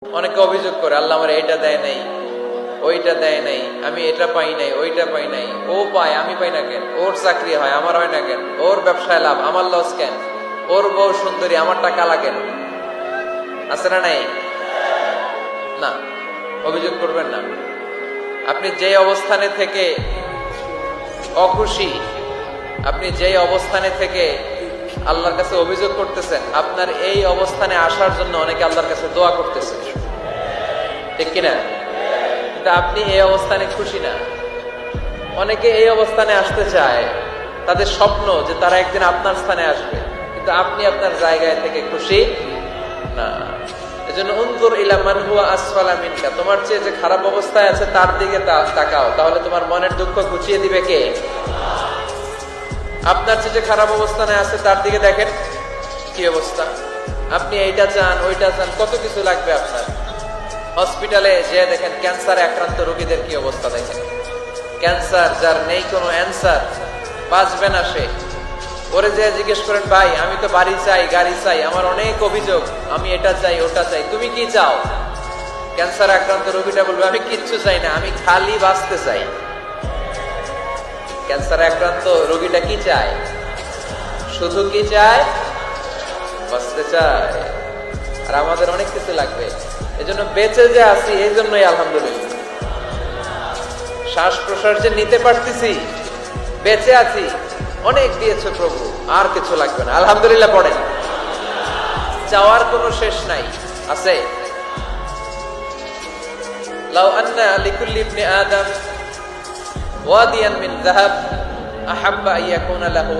অনেকে অভিযোগ করে আল্লাহ আমার এইটা দেয় নাই, ওইটা দেয় নাই, আমি এটা পাই নাই, ওইটা পাই নাই। ও পায়, আমি পাই না কেন? ওর চাকরি হয়, আমার হয় না কেন? ওর ব্যবসায় লাভ, আমার লস কেন? ওর বউ সুন্দরী, আমার টাকা লাগেন? আছে না নাই? না, অভিযোগ করবেন না। আপনি যে অবস্থানে থেকে অখুশি, আপনি যে অবস্থানে থেকে আল্লাহর কাছে অভিযোগ করতেছেন, আপনার এই অবস্থানে আসার জন্য অনেকে আল্লাহর কাছে দোয়া করতেছে, ঠিক কিনা? কিন্তু আপনি এই অবস্থানে খুশি না। অনেকে এই অবস্থানে আসতে চায়, তাদের স্বপ্ন যে তারা একদিন আপনার স্থানে আসবে, কিন্তু আপনি আপনার জায়গায় থেকে খুশি না। এজন্য উনজুর ইলা মান হুয়া আসফালা মিনকা, তোমার চেয়ে যে খারাপ অবস্থায় আছে তার দিকে তাকাও, তাহলে তোমার মনের দুঃখ ঘুচিয়ে দিবে কে? আপনার চেয়ে যে খারাপ অবস্থানে আছে তার দিকে দেখেন কি অবস্থা। আপনি এইটা চান, ওইটা চান, কত কিছু লাগবে আপনার। হসপিটালে যে দেখেন ক্যান্সারে আক্রান্ত রোগীদের কি অবস্থা দেখেন। ক্যান্সার যার নেই কোনো অ্যান্সার, বাঁচবে না সে। ওরে যে জিজ্ঞেস করেন, ভাই আমি তো বাড়ি চাই, গাড়ি চাই, আমার অনেক অভিযোগ, আমি এটা চাই, ওটা চাই, তুমি কি চাও? ক্যান্সার আক্রান্ত রোগীটা বলবে, আমি কিচ্ছু চাই না, আমি খালি বাঁচতে চাই। ক্যান্সার আক্রান্ত রোগীটা কি চায়? শুধু কি চায়? বাঁচতে চায়। আর আমাদের অনেক কিছু লাগবে। এজন্য বেঁচে যে আছি, এই জন্যই আলহামদুলিল্লাহ। শ্বাস প্রশ্বাস যে নিতে পারতেছি, বেঁচে আছি, অনেক দিয়েছে প্রভু, আর কিছু লাগবে না। আলহামদুলিল্লাহ পড়েন। চাওয়ার কোনো শেষ নাই, আছে? লাউ আন্না লিকুল্লি ইবনি আদম ওয়াদিয়ান মিন যাহাব আহাব্বা আন ইয়াকুনা লাহু